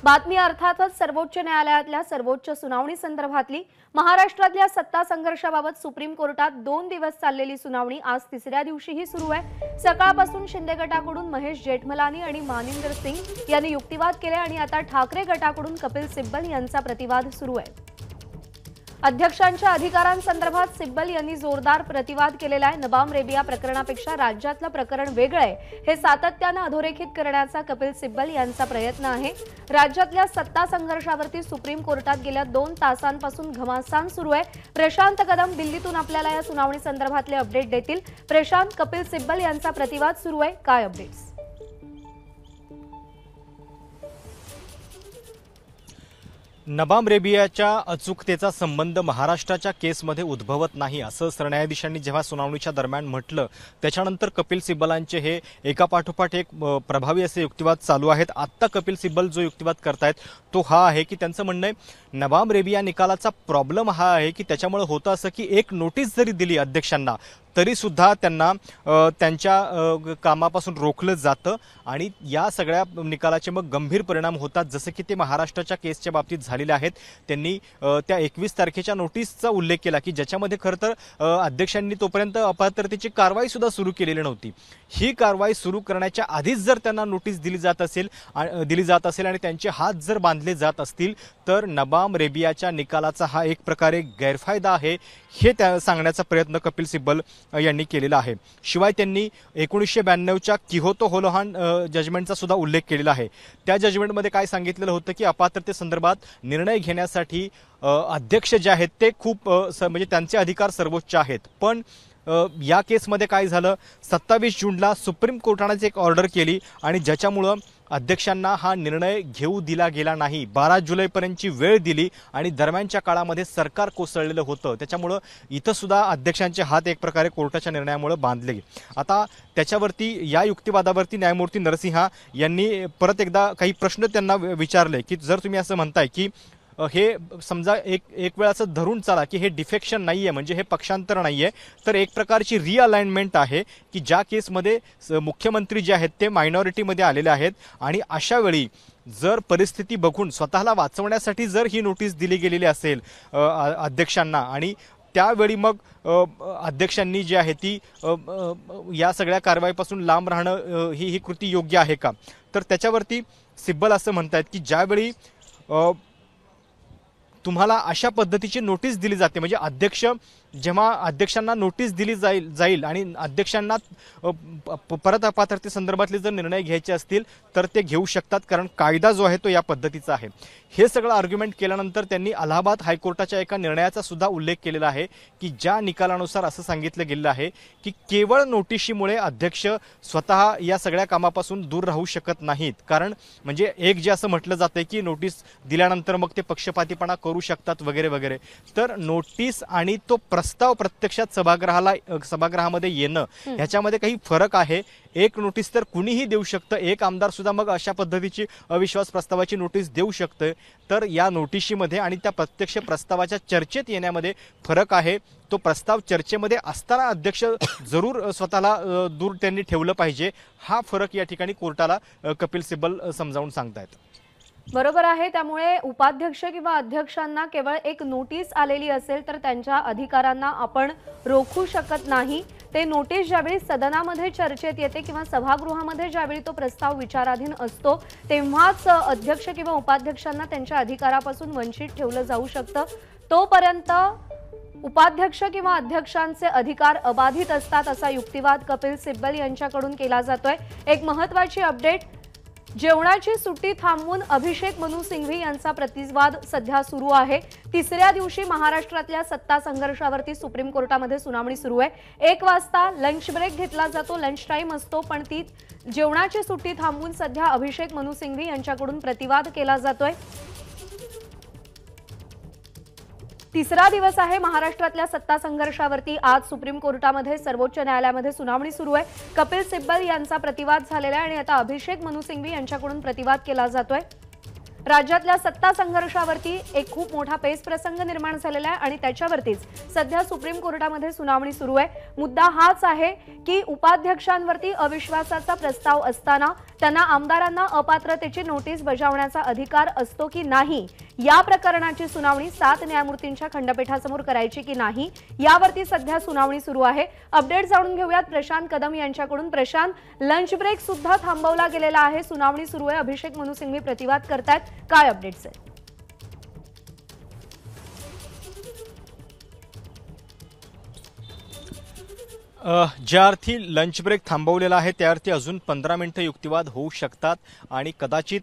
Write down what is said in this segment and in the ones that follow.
बातमी अर्थातच सर्वोच्च न्यायालयातल्या सर्वोच्च सुनावणी संदर्भातली महाराष्ट्रातल्या सत्ता संघर्षाबाबत सुप्रीम कोर्टात 2 दिवस चाललेली सुनावणी आज तिसऱ्या दिवशीही सुरू आहे। सकाळपासून शिंदे गटाकडून महेश जेठमलानी आणि मानिंदर सिंग यांनी युक्तिवाद केले आणि आता ठाकरे गटाकडून कपिल सिब्बल यांचा प्रतिवाद सुरू आहे। अध्यक्षांच्या अधिकारांसंदर्भात सिब्बल यांनी जोरदार प्रतिवाद केलेला आहे। नबाम रेबिया प्रकरणापेक्षा राज्यातलं प्रकरण वेगळं आहे हे सातत्याने अधोरेखित करण्याचा कपिल सिब्बल यांचा प्रयत्न आहे। राज्यातल्या सत्ता संघर्षावरती सुप्रीम कोर्टात गेल्या 2 तासांपासून घमासान सुरू आहे। प्रशांत कदम दिल्लीतून आपल्याला या सुनावणी संदर्भातले अपडेट देतील। प्रशांत, कपिल सिब्बल यांचा प्रतिवाद सुरू आहे, काय अपडेट्स? नबाम रेबियाच्या अचूकतेचा संबंध महाराष्ट्राच्या केसमध्ये उद्भवत नाही असं सरन्यायाधीशांनी जेव्हा सुनावणीच्या दरम्यान म्हटलं, त्याच्यानंतर कपिल सिब्बलांचे हे एकापाठोपाठ एक प्रभावी असे युक्तिवाद चालू आहेत। आत्ता कपिल सिब्बल जो युक्तिवाद करतायत तो हा आहे की त्यांचं म्हणणं आहे नबाम रेबिया निकालाचा प्रॉब्लेम हा आहे की त्याच्यामुळे होतं असं की एक नोटीस जरी दिली अध्यक्षांना तरी सुद्धा त्यांना त्यांच्या कामापासून रोखलं जातं आणि या सगळ्या निकालाचे मग गंभीर परिणाम होतात, जसं की ते महाराष्ट्राच्या केसच्या बाबतीत झालेले आहेत। त्यांनी त्या 21 तारखेच्या नोटीसचा उल्लेख केला की ज्याच्यामध्ये खरं तर अध्यक्षांनी तोपर्यंत अपात्रतेची कारवाई सुद्धा सुरू केलेली नव्हती। ही कारवाई सुरू करण्याच्या आधीच जर त्यांना नोटीस दिली जात असेल आणि त्यांचे हात जर बांधले जात असतील तर नबाम रेबियाच्या निकालाचा हा एक प्रकारे गैरफायदा आहे हे त्या सांगण्याचा प्रयत्न कपिल सिब्बल यांनी केलेला आहे। शिवाय त्यांनी 1992च्या किहोतो होलोहान जजमेंटचा सुद्धा उल्लेख केलेला आहे। त्या जजमेंटमध्ये काय सांगितलेलं होतं की अपात्रतेसंदर्भात निर्णय घेण्यासाठी अध्यक्ष जे आहेत ते खूप म्हणजे त्यांचे अधिकार सर्वोच्च आहेत। पण या केसमध्ये काय झालं, 27 जूनला सुप्रीम कोर्टाने एक ऑर्डर केली आणि ज्याच्यामुळे अध्यक्षांना हा निर्णय घेऊ दिला गेला नाही। 12 जुलैपर्यंतची वेळ दिली आणि दरम्यानच्या काळामध्ये सरकार कोसळलेलं होतं, त्याच्यामुळे इथं सुद्धा अध्यक्षांचे हात एक प्रकारे कोर्टाच्या निर्णयामुळे बांधले। आता त्याच्यावरती या युक्तिवादावरती न्यायमूर्ती नरसिंहा यांनी परत एकदा काही प्रश्न त्यांना विचारले की जर तुम्ही असं म्हणताय की हे समजा एक वेळ असं धरून चाला की हे डिफेक्शन नाहीये, म्हणजे हे पक्षांतर नाहीये, तर एक प्रकारची रिअलाइनमेंट आहे की ज्या केसमध्ये मुख्यमंत्री जे आहेत ते मायनॉरिटीमध्ये आलेले आहेत आणि अशा वेळी जर परिस्थिती बघून स्वतःला वाचवण्यासाठी जर ही नोटीस दिली गेलेली असेल अध्यक्षांना आणि त्यावेळी मग अध्यक्षांनी जी आहे ती या सगळ्या कारवाईपासून लांब राहणं ही कृती योग्य आहे का? तर त्याच्यावरती सिब्बल असं म्हणतात की ज्यावेळी तुम्हाला अशा पद्धतीची नोटीस दिली जाते, म्हणजे अध्यक्षांना नोटीस दिली जाईल आणि अध्यक्षांना परत अपात्रते संदर्भातले जर निर्णय घ्यायचे असतील तर ते घेऊ शकतात, कारण कायदा जो आहे तो या पद्धतीचा आहे। हे सगळं आर्ग्युमेंट केल्यानंतर त्यांनी अलाहाबाद हायकोर्टाच्या एका निर्णयाचा सुद्धा उल्लेख केलेला आहे की ज्या निकालानुसार असं सांगितलं गेलेलं आहे की केवळ नोटीशीमुळे अध्यक्ष स्वतः या सगळ्या कामापासून दूर राहू शकत नाहीत, कारण म्हणजे एक जे असं म्हटलं जातंय की नोटीस दिल्यानंतर मग ते पक्षपातीपणा करू शकतात वगैरे वगैरे, तर नोटीस आणि तो प्रस्ताव प्रत्यक्षात सभागृहामध्ये येणं ह्याच्यामध्ये काही फरक आहे। एक नोटीस तर कुणीही देऊ शकतं, एक आमदार सुद्धा मग अशा पद्धतीची अविश्वास प्रस्तावाची नोटीस देऊ शकतं, तर या नोटिशीमध्ये आणि त्या प्रत्यक्ष प्रस्तावाच्या चर्चेत येण्यामध्ये फरक आहे। तो प्रस्ताव चर्चेमध्ये असताना अध्यक्ष जरूर स्वतःला दूर त्यांनी ठेवलं पाहिजे, हा फरक या ठिकाणी कोर्टाला कपिल सिब्बल समजावून सांगतायत। बरोबर आहे, त्यामुळे उपाध्यक्ष किंवा अध्यक्षांना केवळ एक नोटीस आलेली असेल तर त्यांच्या अधिकारांना आपण रोखू शकत नाही। ते नोटीस ज्यावेळी सदनामध्ये चर्चेत येते किंवा सभागृहामध्ये ज्यावेळी तो प्रस्ताव विचाराधीन असतो तेव्हाच अध्यक्ष किंवा उपाध्यक्षांना त्यांच्या अधिकारापासून वंचित ठेवलं जाऊ शकतं। तोपर्यंत उपाध्यक्ष किंवा अध्यक्षांचे अधिकार अबाधित असतात असा युक्तिवाद कपिल सिब्बल यांच्याकडून केला जातोय। एक महत्त्वाची अपडेट, जेवणाची सुट्टी थांबवून अभिषेक मनु सिंघवी यांचा प्रतिवाद सध्या सुरू आहे। तिसऱ्या दिवशी महाराष्ट्रातल्या सत्ता संघर्षावरती सुप्रीम कोर्टामध्ये सुनावणी सुरू आहे। 1 वाजता लंच ब्रेक घेतला जातो, लंच टाइम असतो, पण ती जेवणाची सुट्टी थांबवून सध्या अभिषेक मनु सिंघवी यांच्याकडून प्रतिवाद केला जातोय। तिसरा दिवस आहे महाराष्ट्रातल्या सत्ता संघर्षावरती। आज सुप्रीम कोर्टामध्ये सर्वोच्च न्यायालयामध्ये सुनावणी सुरू आहे। कपिल सिब्बल यांचा प्रतिवाद झालेला आहे आणि आता अभिषेक मनु सिंघवी यांच्याकडून प्रतिवाद केला जातोय। राज्यातल्या सत्ता संघर्षावरती एक खूप मोठा पेच प्रसंग निर्माण झालेला आहे आणि त्याच्यावरतीच सध्या सुप्रीम कोर्टामध्ये सुनावणी सुरू आहे। मुद्दा हाच आहे की उपाध्यक्षांवरती अविश्वासाचा प्रस्ताव असताना त्यांना आमदारांना अपात्रतेची नोटीस बजावण्याचा अधिकार असतो की नाही, या प्रकरणाची सुनावणी 7 न्यायमूर्तींच्या खंडपीठासमोर करायची की नाही, यावरती सध्या सुनावणी सुरू आहे। अपडेट जाणून घेऊयात प्रशांत कदम यांच्याकडून। प्रशांत, लंच ब्रेक सुद्धा थांबवला गेलेला आहे, सुनावणी सुरू आहे, अभिषेक मनु सिंघवी प्रतिवाद करतायत, काय अपडेट्स आहेत? ज्या अर्थी लंच ब्रेक थांबवलेला आहे त्या अर्थी अजून 15 मिनिटं युक्तिवाद होऊ शकतात आणि कदाचित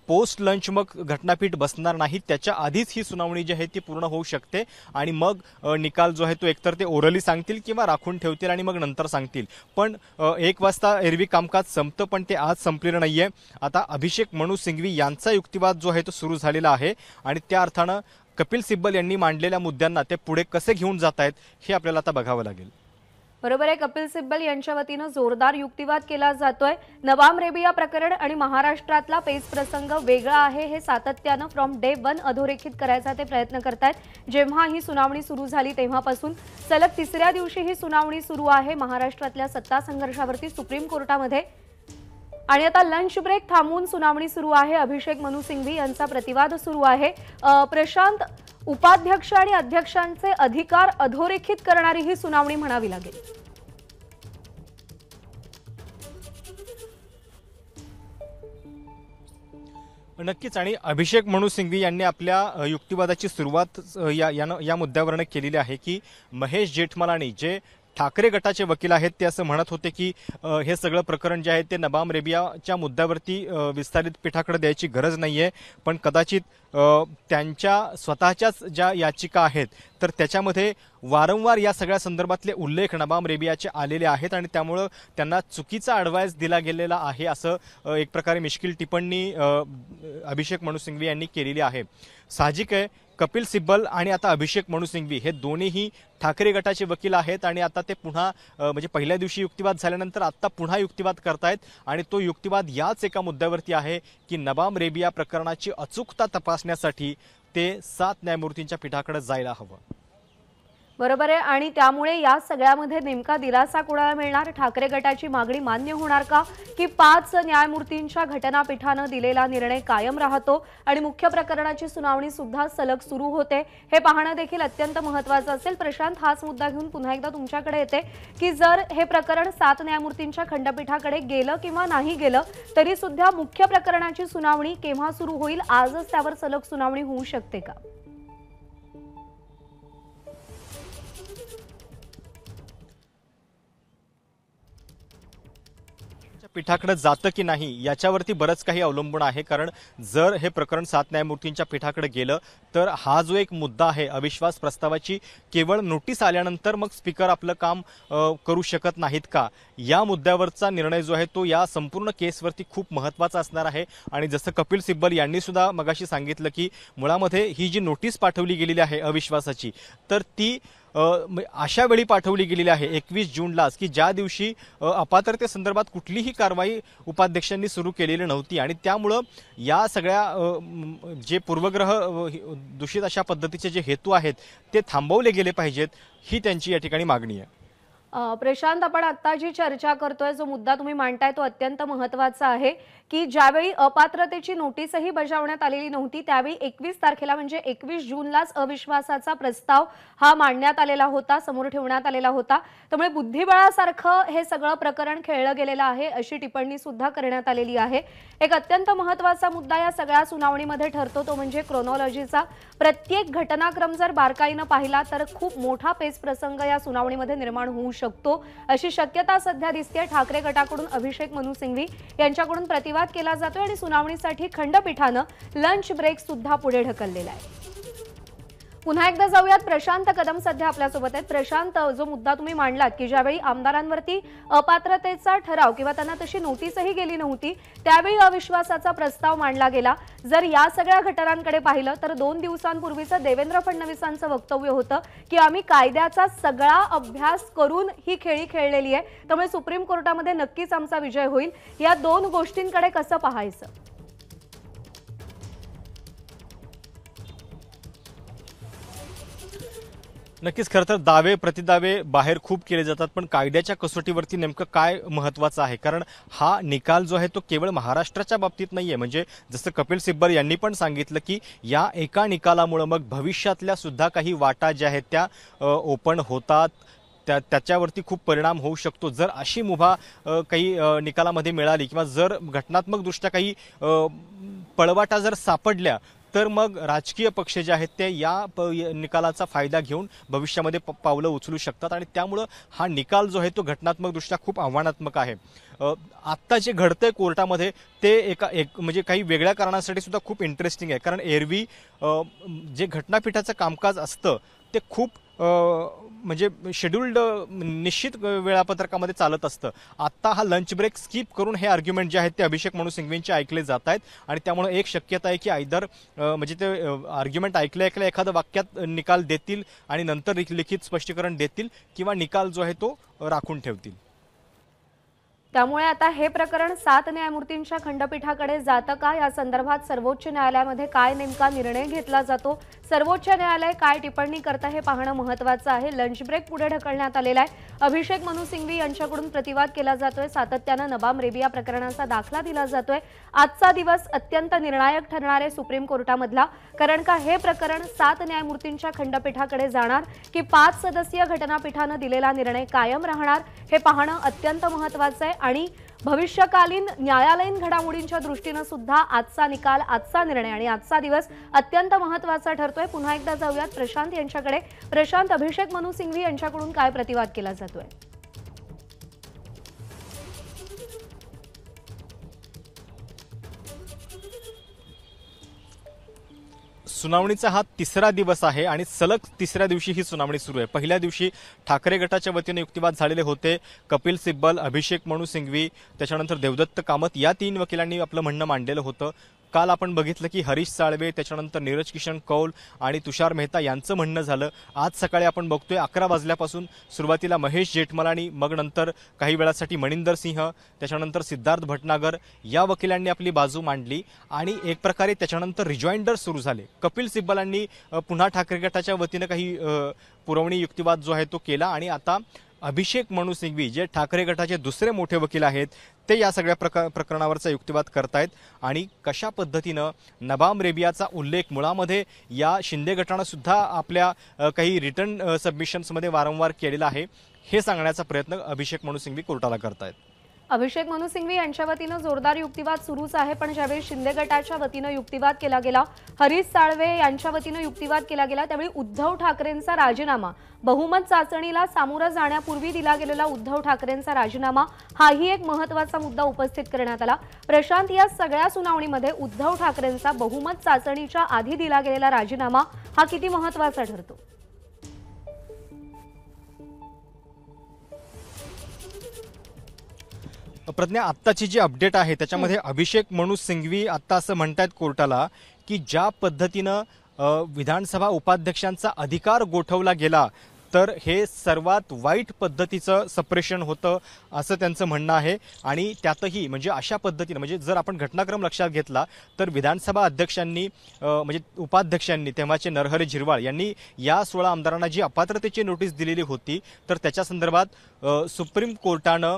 पोस्ट लंच मग घटनापीठ बसणार नाही, त्याच्या आधीच ही सुनावणी जी आहे ती पूर्ण होऊ शकते आणि मग निकाल जो आहे तो एकतर ते ओरली सांगतील किंवा राखून ठेवतील आणि मग नंतर सांगतील। पण 1 वाजता एरवी कामकाज संपतं, पण ते आज संपलेलं नाहीये। आता अभिषेक मनु सिंघवी यांचा युक्तिवाद जो आहे तो सुरू झालेला आहे आणि त्या अर्थानं कपिल सिब्बल यांनी मांडलेल्या मुद्द्यांना ते पुढे कसे घेऊन जात आहेत हे आपल्याला आता बघावं लागेल। बरोबर आहे, कपिल सिब्बल यांच्या वतीनं जोरदार युक्तिवाद केला जातोय। नवाब रेबिया प्रकरण आणि महाराष्ट्रातला पेच प्रसंग वेगळा आहे हे सातत्यानं फ्रॉम डे 1 अधोरेखित करायचा ते प्रयत्न करतायत। जेव्हा ही सुनावणी सुरू झाली तेव्हापासून सलग 3ऱ्या दिवशी ही सुनावणी सुरू आहे महाराष्ट्रातल्या सत्ता संघर्षावरती सुप्रीम कोर्टामध्ये आणि आता लंच ब्रेक थांबवून सुनावणी सुरू आहे। अभिषेक मनु सिंघवी यांचा प्रतिवाद सुरू आहे। प्रशांत, उपाध्यक्ष आणि अध्यक्षांचे अधिकार अधोरेखित करणारी ही सुनावणी म्हणावी लागेल। नक्कीच, आणि अभिषेक मनु सिंघवी यांनी आपल्या युक्तिवादाची सुरुवात या मुद्द्यावरनं केलेली आहे की महेश जेठमलानी जे ठाकरे गटाचे वकील आहेत ते असं म्हणत होते की हे सगळं प्रकरण जे आहे ते नबाम रेबियाच्या मुद्द्यावरती विस्तारित पीठाकडे द्यायची गरज नाहीये, पण कदाचित त्यांच्या स्वतःच्याच ज्या याचिका आहेत तर त्याच्यामध्ये वारंवार या सगळ्या संदर्भातले उल्लेख नबाम रेबियाचे आलेले आहेत आणि त्यामुळं त्यांना चुकीचा ॲडवाइस दिला गेलेला आहे असं एक प्रकारे मिश्किल टिप्पणी अभिषेक मनु सिंघवी यांनी केलेली आहे। साहजिक आहे, कपिल सिब्बल आणि आता अभिषेक मनु सिंघवी हे दोन्हीही ठाकरे गटाचे वकील आहेत आणि आता ते पुन्हा म्हणजे पहिल्या दिवशी युक्तिवाद झाल्यानंतर आता पुन्हा युक्तिवाद करतायत आणि तो युक्तिवाद याच एका मुद्द्यावरती आहे की नबाम रेबिया प्रकरणाची अचूकता तपासण्यासाठी ते 7 न्यायमूर्तींच्या पीठाकडे जायला हवं। बरोबर आहे, आणि त्यामुळे या सगळ्यामध्ये नेमका दिलासा कोणाला मिळणार? ठाकरे गटाची मागणी मान्य होणार का की 5 न्यायमूर्तींच्या घटनापीठानं दिलेला निर्णय कायम राहतो आणि मुख्य प्रकरणाची सुनावणी सुद्धा सलग सुरू होते, हे पाहणं देखील अत्यंत महत्त्वाचं असेल। प्रशांत, हाच मुद्दा घेऊन पुन्हा एकदा तुमच्याकडे येते की जर हे प्रकरण 7 न्यायमूर्तींच्या खंडपीठाकडे गेलं किंवा नाही गेलं तरी सुद्धा मुख्य प्रकरणाची सुनावणी केव्हा सुरू होईल? आजच त्यावर सलग सुनावणी होऊ शकते का? पीठाकडे जातं की नाही याच्यावरती बरंच काही अवलंबून आहे, कारण जर हे प्रकरण 7 न्यायमूर्तींच्या पीठाकडे गेलं तर हा जो एक मुद्दा आहे अविश्वास प्रस्तावाची केवळ नोटीस आल्यानंतर मग स्पीकर आपलं काम करू शकत नाहीत का, या मुद्द्यावरचा निर्णय जो आहे तो या संपूर्ण केसवरती खूप महत्त्वाचा असणार आहे। आणि जसं कपिल सिब्बल यांनी सुद्धा मगाशी सांगितलं की मुळामध्ये ही जी नोटीस पाठवली गेलेली आहे अविश्वासाची तर ती अशा वेळी पाठवली गेलेली आहे 21 जूनलाच की ज्या दिवशी अपात्रतेसंदर्भात कुठलीही कारवाई उपाध्यक्षांनी सुरू केलेली नव्हती आणि त्यामुळं या सगळ्या जे पूर्वग्रह दूषित अशा पद्धतीचे जे हेतू आहेत ते थांबवले गेले पाहिजेत, ही त्यांची या ठिकाणी मागणी आहे। प्रशांत, आपण आता जी चर्चा करतोय, जो मुद्दा तुम्ही मांडताय तो अत्यंत महत्त्वाचा आहे की ज्यावेळी अपात्रतेची नोटीसही बजावण्यात आलेली नव्हती त्यावेळी 21 तारखेला म्हणजे 21 जूनलाच अविश्वासाचा प्रस्ताव हा मांडण्यात आलेला होता, समोर ठेवण्यात आलेला होता। त्यामुळे बुद्धिबळासारखं हे सगळं प्रकरण खेळलं गेलेलं आहे अशी टिप्पणी सुद्धा करण्यात आलेली आहे। एक अत्यंत महत्त्वाचा मुद्दा या सगळ्या सुनावणीमध्ये ठरतो तो म्हणजे क्रोनॉलॉजीचा। प्रत्येक घटनाक्रम जर बारकाईनं पाहिला तर खूप मोठा पेच प्रसंग या सुनावणीमध्ये निर्माण होऊ शकतो अशी शक्यता सध्या दिसते। ठाकरे गटाकडून अभिषेक मनु सिंघवी यांच्याकडून प्रतिवाद केला जातोय आणि सुनावणीसाठी खंडपीठानं लंच ब्रेक सुद्धा पुढे ढकललेला आहे। पुन्हा एकदा जाऊयात, प्रशांत कदम सध्या आपल्यासोबत आहेत। प्रशांत, जो मुद्दा तुम्ही मांडलात की ज्यावेळी आमदारांवरती अपात्रतेचा ठराव किंवा त्यांना तशी नोटीसही गेली नव्हती त्यावेळी अविश्वासाचा प्रस्ताव मांडला गेला, जर या सगळ्या घटनांकडे पाहिलं तर 2 दिवसांपूर्वीचं देवेंद्र फडणवीसांचं वक्तव्य होतं की आम्ही कायद्याचा सगळा अभ्यास करून ही खेळी खेळलेली आहे, त्यामुळे सुप्रीम कोर्टामध्ये नक्कीच आमचा विजय होईल। या 2 गोष्टींकडे कसं पाहायचं? नक्कीच खरं तर दावे प्रतिदावे बाहेर खूप केले जातात, पण कायद्याच्या कसोटीवरती नेमकं काय महत्वाचं आहे? कारण हा निकाल जो आहे तो केवळ महाराष्ट्राच्या बाबतीत नाहीये. म्हणजे जसं कपिल सिब्बल यांनी पण सांगितलं की या एका निकालामुळे मग भविष्यातल्या सुद्धा काही वाटा ज्या आहेत त्या ओपन होतात, त्याच्यावरती खूप परिणाम होऊ शकतो. जर अशी मुभा काही निकालामध्ये मिळाली किंवा जर घटनात्मक दृष्ट्या काही पळवाटा जर सापडल्या, तर मग राजकीय पक्ष जे आहेत ते या निकालाचा फायदा घेऊन भविष्यामध्ये पावलं उचलू शकतात आणि त्यामुळं हा निकाल जो आहे तो घटनात्मकदृष्ट्या खूप आव्हानात्मक आहे. आत्ता जे घडतंय कोर्टामध्ये ते एक म्हणजे काही वेगळ्या कारणासाठी सुद्धा खूप इंटरेस्टिंग आहे. कारण एरवी जे घटनापीठाचं कामकाज असतं ते खूप म्हणजे शेड्यूल्ड निश्चित वेळापत्रकामध्ये चालत असतं. आत्ता हा लंच ब्रेक स्किप करून हे आर्ग्युमेंट जे आहेत ते अभिषेक मनु सिंघवींचे ऐकले जात आहेत आणि त्यामुळे एक शक्यता आहे की आयदर म्हणजे ते आर्ग्युमेंट ऐकल्या एखादं वाक्यात निकाल देतील आणि नंतर लिखित स्पष्टीकरण देतील किंवा निकाल जो आहे तो राखून ठेवतील. त्यामुळे आता हे प्रकरण 7 न्यायमूर्तींच्या खंडपीठाकडे जातं का, या संदर्भात सर्वोच्च न्यायालयामध्ये काय नेमका निर्णय घेतला जातो, सर्वोच्च न्यायालय काय टिप्पणी करतं हे पाहणं महत्त्वाचं आहे. लंच ब्रेक पुढे ढकलण्यात आलेला आहे. अभिषेक मनु सिंघवी यांच्याकडून प्रतिवाद केला जातोय. सातत्यानं नबाम रेबिया प्रकरणाचा दाखला दिला जातोय. आजचा दिवस अत्यंत निर्णायक ठरणार आहे सुप्रीम कोर्टामधला, कारण का हे प्रकरण 7 न्यायमूर्तींच्या खंडपीठाकडे जाणार की 5 सदस्यीय घटनापीठानं दिलेला निर्णय कायम राहणार हे पाहणं अत्यंत महत्त्वाचं आहे. आणि भविष्यकालीन न्यायालयीन घडामोडींच्या दृष्टीने सुद्धा आजचा निकाल, आजचा निर्णय आणि आजचा दिवस अत्यंत महत्त्वाचा ठरतोय. पुन्हा एकदा जाऊयात प्रशांत यांच्याकडे. प्रशांत, अभिषेक मनु सिंघवी यांच्याकडून काय प्रतिवाद केला जातोय? सुनावणीचा हा तिसरा दिवस आहे आणि सलग तिसऱ्या दिवशी ही सुनावणी सुरू आहे. पहिल्या दिवशी ठाकरे गटाच्या वतीने युक्तिवाद झालेले होते. कपिल सिब्बल, अभिषेक मनु सिंघवी, त्याच्यानंतर देवदत्त कामत या 3 वकिलांनी आपलं म्हणणं मांडलेलं होतं. काल आपण बघितलं की हरीश साळवे, त्याच्यानंतर नीरज किशन कौल आणि तुषार मेहता यांचं म्हणणं झालं. आज सकाळी आपण बघतोय 11 वाजल्यापासून सुरुवातीला महेश जेठमलानी, मग नंतर काही वेळासाठी मणिंदर सिंह, त्याच्यानंतर सिद्धार्थ भटनागर या वकिलांनी आपली बाजू मांडली आणि एक प्रकारे त्याच्यानंतर रिजॉइंडर सुरू झाले. कपिल सिब्बलांनी पुन्हा ठाकरे गटाच्या वतीनं काही पुरवणी युक्तिवाद जो आहे तो केला आणि आता अभिषेक मनु सिंघवी जे ठाकरे गटाचे दुसरे मोठे वकील आहेत ते या सगळ्या प्रकरणावरचा युक्तिवाद करतायत. आणि कशा पद्धतीनं नबाम रेबियाचा उल्लेख मुळामध्ये या शिंदे गटानं सुद्धा आपल्या काही रिटर्न सबमिशन्समध्ये वारंवार केलेला आहे हे सांगण्याचा प्रयत्न अभिषेक मनु सिंघवी कोर्टाला करतायत. अभिषेक मनु सिंघवी यांच्या वतीनं जोरदार युक्तिवाद सुरूच आहे, पण ज्यावेळी शिंदे गटाच्या वतीनं युक्तिवाद केला गेला, हरीश साळवे यांच्या वतीनं युक्तिवाद केला गेला, त्यावेळी उद्धव ठाकरेंचा राजीनामा, बहुमत चाचणीला सामोरं जाण्यापूर्वी दिला गेलेला उद्धव ठाकरेंचा राजीनामा हाही एक महत्त्वाचा मुद्दा उपस्थित करण्यात आला. प्रशांत, या सगळ्या सुनावणीमध्ये उद्धव ठाकरेंचा बहुमत चाचणीच्या आधी दिला गेलेला राजीनामा हा किती महत्त्वाचा ठरतो? प्रज्ञा, आत्ताची जी अपडेट आहे त्याच्यामध्ये अभिषेक मनु सिंघवी आता असं म्हणतायत कोर्टाला की ज्या पद्धतीनं विधानसभा उपाध्यक्षांचा अधिकार गोठवला गेला तर हे सर्वात वाईट पद्धतीचं सप्रेशन होतं असं त्यांचं म्हणणं आहे. आणि त्यातही म्हणजे अशा पद्धतीनं म्हणजे जर आपण घटनाक्रम लक्षात घेतला तर विधानसभा अध्यक्षांनी म्हणजे उपाध्यक्षांनी तेव्हाचे नरहरी झिरवाळ यांनी या 16 आमदारांना जी अपात्रतेची नोटीस दिलेली होती तर त्याच्या संदर्भात सुप्रीम कोर्टानं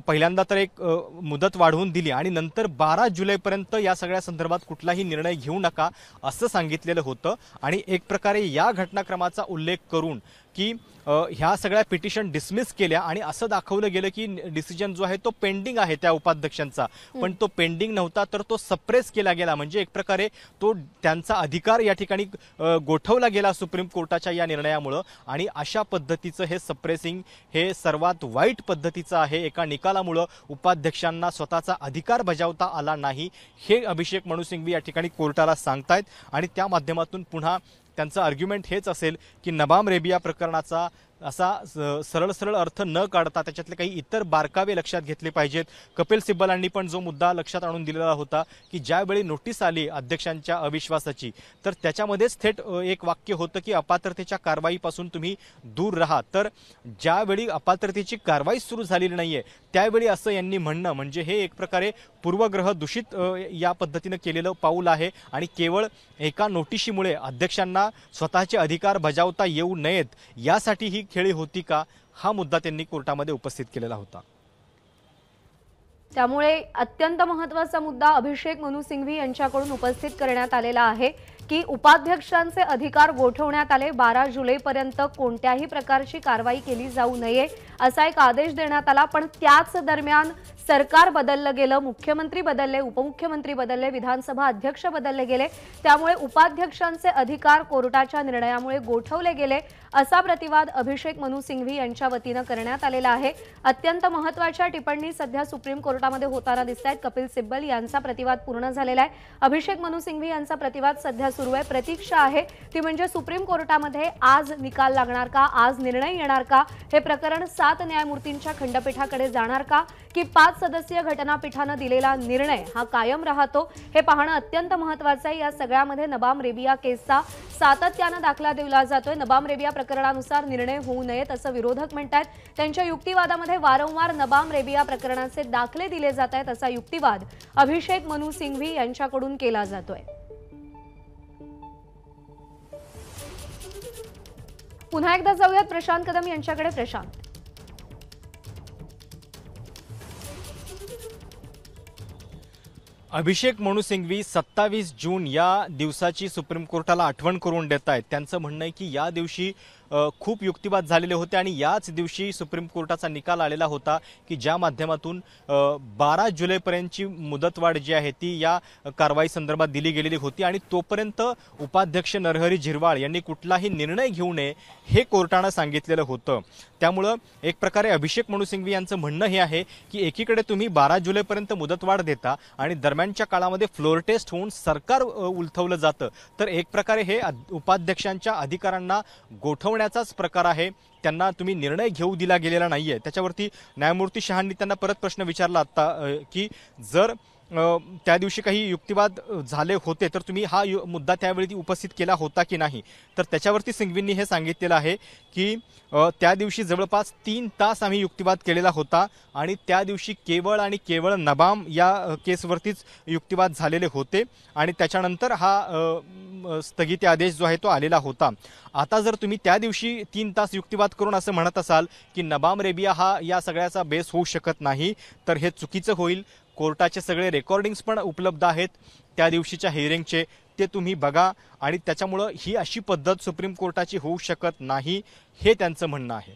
पहिल्यांदा तर एक मुदत वाढवून दिली आणि नंतर 12 जुलैपर्यंत या सगळ्या संदर्भात कुठलाही निर्णय घेऊ नका असं सांगितलेलं होतं. आणि एक प्रकारे या घटनाक्रमाचा उल्लेख करून की ह्या सगळ्या पिटिशन डिसमिस केल्या आणि असं दाखवलं गेलं की डिसिजन जो आहे तो पेंडिंग आहे त्या उपाध्यक्षांचा, पण तो पेंडिंग नव्हता तर तो सप्रेस केला गेला. म्हणजे एक प्रकारे तो त्यांचा अधिकार या ठिकाणी गोठवला गेला सुप्रीम कोर्टाच्या या निर्णयामुळं. आणि अशा पद्धतीचं हे सप्रेसिंग हे सर्वात वाईट पद्धतीचं आहे. एका निकालामुळं उपाध्यक्षांना स्वतःचा अधिकार बजावता आला नाही हे अभिषेक मनु सिंघवी या ठिकाणी कोर्टाला सांगतायत. आणि त्या माध्यमातून पुन्हा त्यांचं आर्ग्युमेंट हेच असेल की नबाम रेबिया प्रकरणाचा असा सरळ सरळ अर्थ न काढता त्याच्यातले काही इतर बारकावे लक्षात घेतले पाहिजेत. कपिल सिब्बलांनी पण जो मुद्दा लक्षात आणून दिलेला होता की ज्यावेळी नोटीस आली अध्यक्षांच्या अविश्वासाची तर त्याच्यामध्येच थेट एक वाक्य होतं की अपात्रतेच्या कारवाईपासून तुम्ही दूर राहा. तर ज्यावेळी अपात्रतेची कारवाई सुरू झालेली नाहीये त्यावेळी असं यांनी म्हणणं म्हणजे हे एक प्रकारे पूर्वग्रह दूषित या पद्धतीनं केलेलं पाऊल आहे आणि केवळ एका नोटिशीमुळे अध्यक्षांना स्वतःचे अधिकार बजावता येऊ नयेत यासाठी ही खेळी होती का, हा मुद्दा त्यांनी कोर्टामध्ये उपस्थित केलेला होता। त्यामुळे अत्यंत महत्त्वाचा मुद्दा अभिषेक मनु सिंघवी यांच्याकडून उपस्थित करण्यात आलेला आहे की उपाध्यक्षांचे अधिकार गोठवण्यात आले। 12 जुलैपर्यंत कोणत्याही प्रकारची कारवाई केली जाऊ नये असा एक आदेश देण्यात आला, पण त्याच दरम्यान सरकार बदललं गेलं, मुख्यमंत्री बदलले, उपमुख्यमंत्री बदलले, विधानसभा अध्यक्ष बदलले गेले, त्यामुळे उपाध्यक्षांचे अधिकार कोर्टाच्या निर्णयामुळे गोठवले गेले असा प्रतिवाद अभिषेक मनु सिंघवी यांच्या वतीने करण्यात आलेला आहे। अत्यंत महत्त्वाच्या टिप्पणी सध्या सुप्रीम कोर्टामध्ये होताना दिसतात। कपिल सिब्बल यांचा प्रतिवाद पूर्ण झालेला आहे, अभिषेक मनु सिंघवी यांचा प्रतिवाद सध्या सुरू आहे। प्रतीक्षा आहे ती म्हणजे सुप्रीम कोर्टामध्ये आज निकाल लागणार का, आज निर्णय येणार का, हे प्रकरण 7 न्यायमूर्तींच्या खंडपीठाकडे जाणार का की 5 सदस्यीय घटनापीठाने दिलेला निर्णय हा कायम राहतो, हे पाहणं अत्यंत महत्त्वाचं आहे। या सगळ्यामध्ये नबाम रेबिया केसचा सातत्याने दाखला दिला जातोय। नबाम रेबिया प्रकरणानुसार निर्णय होऊ नयेत असं विरोधक म्हणतात। त्यांच्या युक्तिवादामध्ये वारंवार नबाम रेबिया प्रकरणाचे दाखले दिले जात आहेत असा युक्तिवाद अभिषेक मनु सिंघवी यांच्याकडून केला जातोय। पुन्हा एकदा जाऊयात प्रशांत कदम यांच्याकडे। प्रशांत, अभिषेक मनु सिंघवी 27 जून या दिवसाची सुप्रीम कोर्टाला आठवण करून देत आहेत। त्यांचं म्हणणं आहे की या दिवशी खूप युक्तिवाद झालेले होते आणि याच दिवशी सुप्रीम कोर्टाचा निकाल आलेला होता की ज्या माध्यमातून 12 जुलैपर्यंतची मुदतवाढ जी आहे ती या कारवाई संदर्भात दिली गेलेली होती आणि तोपर्यंत उपाध्यक्ष नरहरी झिरवाळ यांनी कुठलाही निर्णय घेऊ नये हे कोर्टानं सांगितलेलं होतं। त्यामुळं एक प्रकारे अभिषेक मनु सिंघवी यांचं म्हणणं हे आहे की एकीकडे तुम्ही 12 जुलैपर्यंत मुदतवाढ देता आणि दरम्यानच्या काळामध्ये फ्लोर टेस्ट होऊन सरकार उलथवलं जातं, तर एक प्रकारे हे उपाध्यक्षांच्या अधिकारांना गोठवण्याचाच प्रकार आहे। त्यांना तुम्ही निर्णय घेऊ दिला गेलेला नाहीये। त्याच्यावरती न्यायमूर्ती शहांनी त्यांना परत प्रश्न विचारला आता की जर त्या दिवशी काही युक्तिवाद झाले होते तर तुम्ही हा मुद्दा त्यावेळी उपस्थित केला होता की नाही, तर त्याच्यावरती सिंघवींनी हे सांगितलेलं आहे की त्या दिवशी जवळपास 3 तास आम्ही युक्तिवाद केलेला होता आणि त्या दिवशी केवळ आणि केवळ नबाम या केसवरतीच युक्तिवाद झालेले होते आणि त्याच्यानंतर हा स्थगिती आदेश जो आहे तो आलेला होता। आता जर तुम्ही त्या दिवशी 3 तास युक्तिवाद करून असं म्हणत असाल की नबाम रेबिया हा या सगळ्याचा बेस होऊ शकत नाही, तर हे चुकीचं होईल। कोर्टाचे सगळे रेकॉर्डिंग्स पण उपलब्ध आहेत त्या दिवशीच्या हिअरिंगचे, ते तुम्ही बघा आणि त्याच्यामुळं ही अशी पद्धत सुप्रीम कोर्टाची होऊ शकत नाही हे त्यांचं म्हणणं आहे।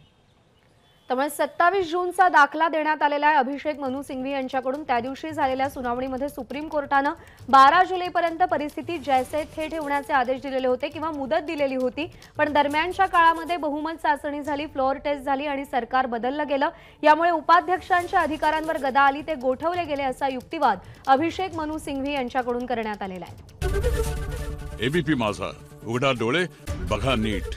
त्यामुळे 27 जूनचा दाखला देण्यात आलेला आहे अभिषेक मनु सिंघवी यांच्याकडून। त्या दिवशी झालेल्या सुनावणीमध्ये सुप्रीम कोर्टानं 12 जुलैपर्यंत परिस्थिती जैसे थे ठेवण्याचे आदेश दिलेले होते किंवा मुदत दिलेली होती, पण दरम्यानच्या काळामध्ये बहुमत चाचणी झाली, फ्लोअर टेस्ट झाली आणि सरकार बदललं गेलं। यामुळे उपाध्यक्षांच्या अधिकारांवर गदा आली, ते गोठवले गेले असा युक्तिवाद अभिषेक मनु सिंघवी यांच्याकडून करण्यात आलेला आहे। एबीपी माझा, उघडा डोळे बघा नीट।